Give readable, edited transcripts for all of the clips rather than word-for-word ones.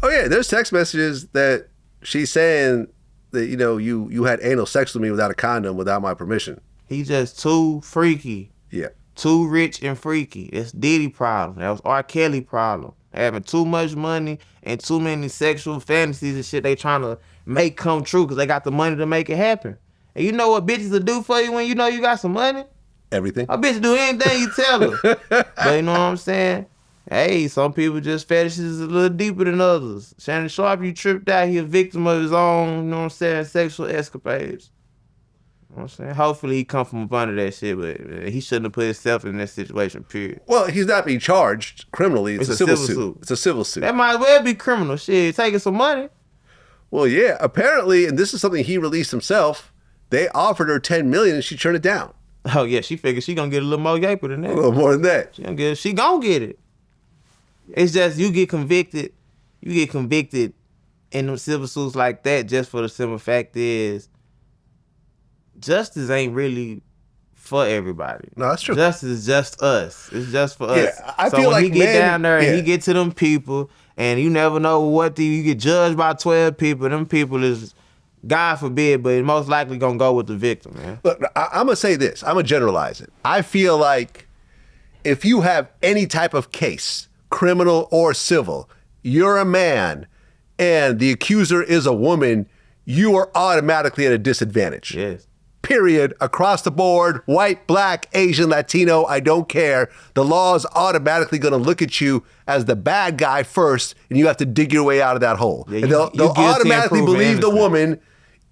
Oh yeah, there's text messages that she's saying that you had anal sex with me without a condom, without my permission. He's just too freaky. Yeah. Too rich and freaky. It's Diddy problem. That was R. Kelly problem. Having too much money and too many sexual fantasies and shit they trying to make come true because they got the money to make it happen. And you know what bitches will do for you when you know you got some money? Everything. A bitch do anything you tell her. But you know what I'm saying? Hey, some people just fetishes a little deeper than others. Shannon Sharpe, you tripped out. He a victim of his own, you know what I'm saying, sexual escapades. You know what I'm saying? Hopefully he come from up under that shit, but he shouldn't have put himself in that situation, period. Well, he's not being charged criminally. It's a civil suit. It's a civil suit. That might well be criminal. Shit, taking some money. Well, yeah, apparently, and this is something he released himself, they offered her $10 million and she turned it down. Oh, yeah, she figured she gonna get a little more yaper than that. A little more than that. She gonna get it. It's just you get convicted in them civil suits like that just for the simple fact is justice ain't really for everybody. No, that's true. Justice is just us. It's just for us. Yeah, I so feel when like he get down there and he get to them people and you never know you get judged by 12 people, them people is, God forbid, but most likely gonna go with the victim, man. Look, I'm gonna say this. I'm gonna generalize it. I feel like if you have any type of case, criminal or civil, you're a man and the accuser is a woman, you are automatically at a disadvantage. Yes. Period. Across the board, white, black, Asian, Latino, I don't care. The law is automatically going to look at you as the bad guy first, and you have to dig your way out of that hole. Yeah, and they'll automatically believe the woman,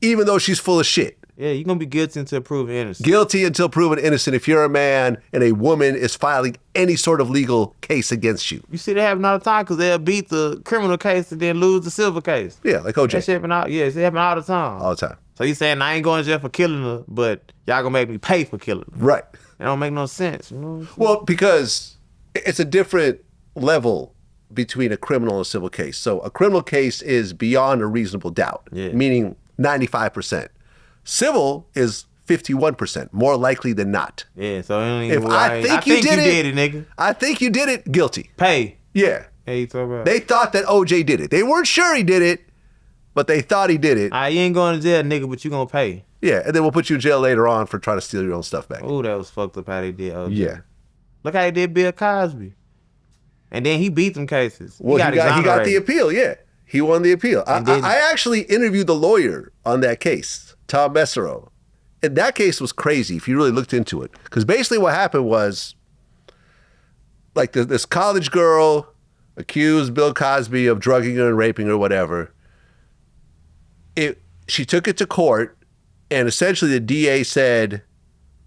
even though she's full of shit. Yeah, you're going to be guilty until proven innocent. Guilty until proven innocent if you're a man and a woman is filing any sort of legal case against you. You see that happen all the time because they'll beat the criminal case and then lose the civil case. Yeah, like OJ. That shit happen all, it's happen all the time. All the time. So you saying I ain't going to jail for killing her, but y'all going to make me pay for killing her. Right. It don't make no sense. You know? Well, because it's a different level between a criminal and a civil case. So a criminal case is beyond a reasonable doubt, meaning 95%. Civil is 51%, more likely than not. Yeah, so I think you did it, nigga. I think you did it, guilty. Pay. Yeah. Hey, you talking about? They thought that OJ did it. They weren't sure he did it, but they thought he did it. You ain't going to jail, nigga, but you gonna pay. Yeah, and then we'll put you in jail later on for trying to steal your own stuff back. Oh, that was fucked up how they did OJ. Yeah. Look how they did Bill Cosby. And then he beat them cases. Well, he got the appeal, yeah. He won the appeal. I actually interviewed the lawyer on that case, Tom Messero. And that case was crazy if you really looked into it. Because basically what happened was, like this college girl accused Bill Cosby of drugging her and raping her or whatever. She took it to court, and essentially the DA said,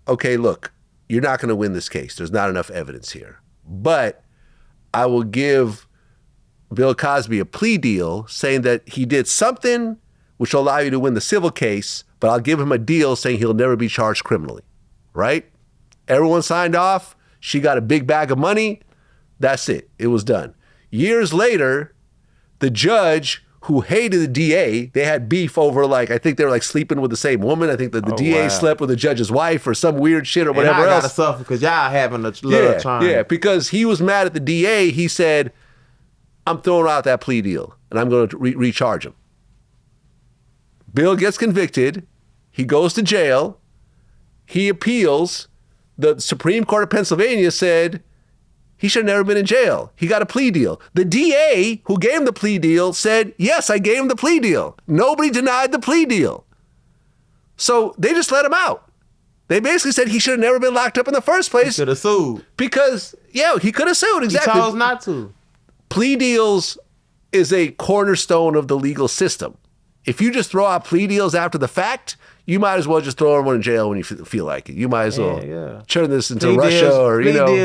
okay, look, you're not going to win this case. There's not enough evidence here. But I will give Bill Cosby a plea deal saying that he did something which will allow you to win the civil case, but I'll give him a deal saying he'll never be charged criminally, right? Everyone signed off. She got a big bag of money. That's it. It was done. Years later, the judge who hated the DA, they had beef over I think they were sleeping with the same woman. I think that the DA slept with the judge's wife or some weird shit or whatever else. I gotta suffer because y'all having a little time. Yeah, because he was mad at the DA. He said, I'm throwing out that plea deal and I'm going to recharge him. Bill gets convicted. He goes to jail. He appeals. The Supreme Court of Pennsylvania said he should have never been in jail. He got a plea deal. The DA who gave him the plea deal said, yes, I gave him the plea deal. Nobody denied the plea deal. So they just let him out. They basically said he should have never been locked up in the first place. He could have sued. Because, he could have sued, exactly. He chose not to. Plea deals is a cornerstone of the legal system. If you just throw out plea deals after the fact, you might as well just throw everyone in jail when you feel like it. You might as well turn this into Russia or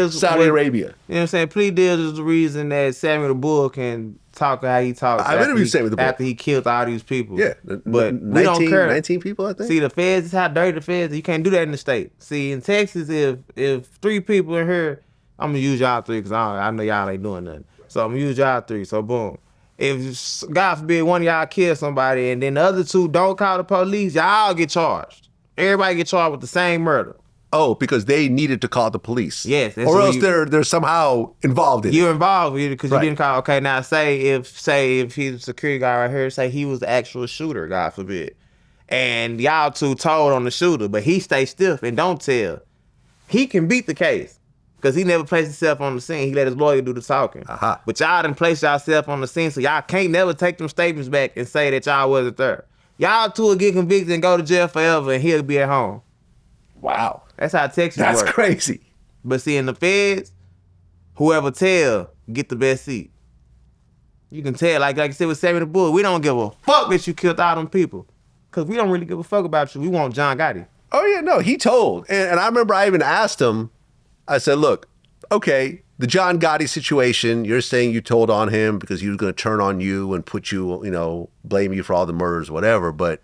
Saudi Arabia. You know what I'm saying? Plea deals is the reason that Samuel the Bull can talk how he talks. I've interviewed Samuel the Bull after he killed all these people. Yeah, but 19, we don't care. 19 people, I think. See, the feds is how dirty the feds. You can't do that in the state. See, in Texas, if 3 people in here, I'm gonna use y'all 3 because I know y'all ain't doing nothing. So I'm gonna use y'all 3. So boom. If, God forbid, one of y'all kill somebody and then the other 2 don't call the police, y'all get charged. Everybody get charged with the same murder. Oh, because they needed to call the police. Yes. Or else they're somehow involved in it. You're involved because Right. you didn't call. Okay, now say if he's a security guy right here, say he was the actual shooter, God forbid, and y'all two told on the shooter, but he stay stiff and don't tell. He can beat the case because he never placed himself on the scene. He let his lawyer do the talking. Uh-huh. But y'all done place yourself on the scene, so y'all can't never take them statements back and say that y'all wasn't there. Y'all two will get convicted and go to jail forever, and he'll be at home. Wow. That's how Texas That's works. crazy. But see, in the feds, whoever tell get the best seat. You can tell, like you said with Sammy the Bull, we don't give a fuck that you killed all them people. Because we don't really give a fuck about you. We want John Gotti. Oh, yeah, no, he told. And I remember I even asked him, I said, look, okay, the John Gotti situation, you're saying you told on him because he was going to turn on you and put you, blame you for all the murders, whatever. But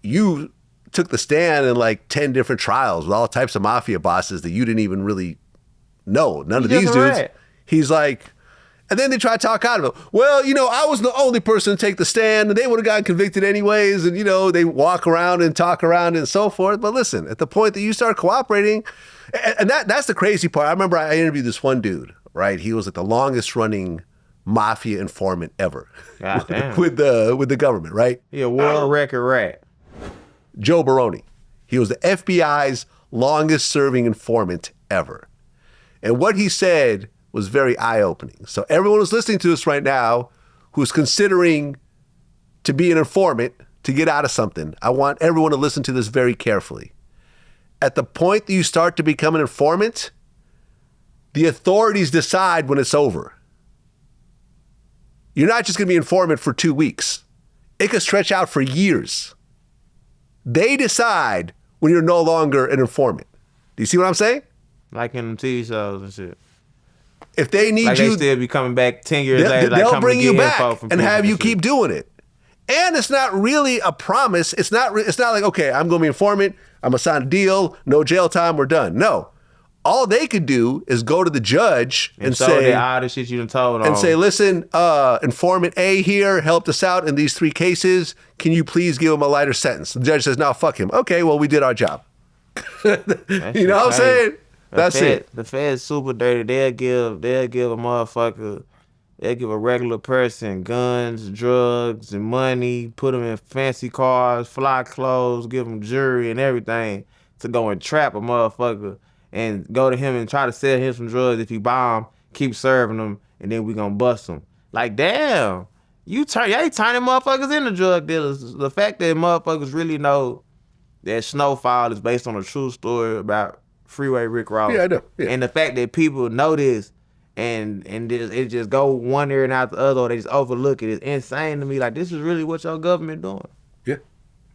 you took the stand in like 10 different trials with all types of mafia bosses that you didn't even really know. None of these dudes. He's like, and then they try to talk out of it. Well, I was the only person to take the stand and they would have gotten convicted anyways. And, they walk around and talk around and so forth. But listen, at the point that you start cooperating, and that's the crazy part. I remember I interviewed this one dude, right? He was like the longest running mafia informant ever. God damn. with the government, right? He a world record rat. Joe Baroni. He was the FBI's longest serving informant ever. And what he said was very eye-opening. So everyone who's listening to this right now who's considering to be an informant to get out of something, I want everyone to listen to this very carefully. At the point that you start to become an informant, the authorities decide when it's over. You're not just going to be an informant for 2 weeks. It could stretch out for years. They decide when you're no longer an informant. Do you see what I'm saying? Like in them TV shows and shit. If they need like you, they still be coming back 10 years later. They'll bring you back and and have you keep doing it. And it's not really a promise. It's not like, okay, I'm going to be an informant. I'm going to sign a deal. No jail time. We're done. No. All they could do is go to the judge and say, all the shit you done told and on. say, listen, informant A here helped us out in these 3 cases. Can you please give him a lighter sentence? The judge says, no, fuck him. Okay, well, we did our job. You know what I'm saying? That's it. The Fed's super dirty. They'll give a motherfucker, they'll give a regular person guns, drugs, and money, put them in fancy cars, fly clothes, give them jewelry and everything to go and trap a motherfucker and go to him and try to sell him some drugs. If he bomb, keep serving them, and then we gonna bust him. Like, damn, y'all ain't turning motherfuckers into drug dealers. The fact that motherfuckers really know that Snowfall is based on a true story about Freeway Rick Ross. Yeah, I know. Yeah. And the fact that people know this and it just go one ear and out the other, or they just overlook it, is insane to me. Like, this is really what your government doing. Yeah.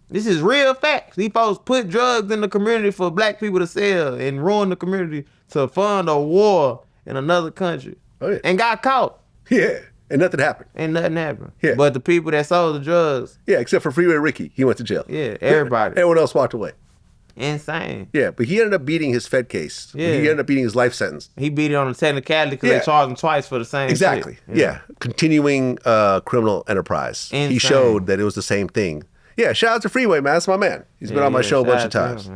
This is real facts. These folks put drugs in the community for black people to sell and ruin the community to fund a war in another country. Oh, yeah. And got caught. Yeah. And nothing happened. And nothing happened. Yeah. But the people that sold the drugs. Yeah, except for Freeway Ricky. He went to jail. Yeah, everybody. Everyone else walked away. Insane. Yeah, but he ended up beating his Fed case. Yeah. He ended up beating his life sentence. He beat it on a technicality because they charged him twice for the same Exactly. shit. Yeah. Continuing criminal enterprise. Insane. He showed that it was the same thing. Yeah, shout out to Freeway, man. That's my man. He's been on my show a bunch of times.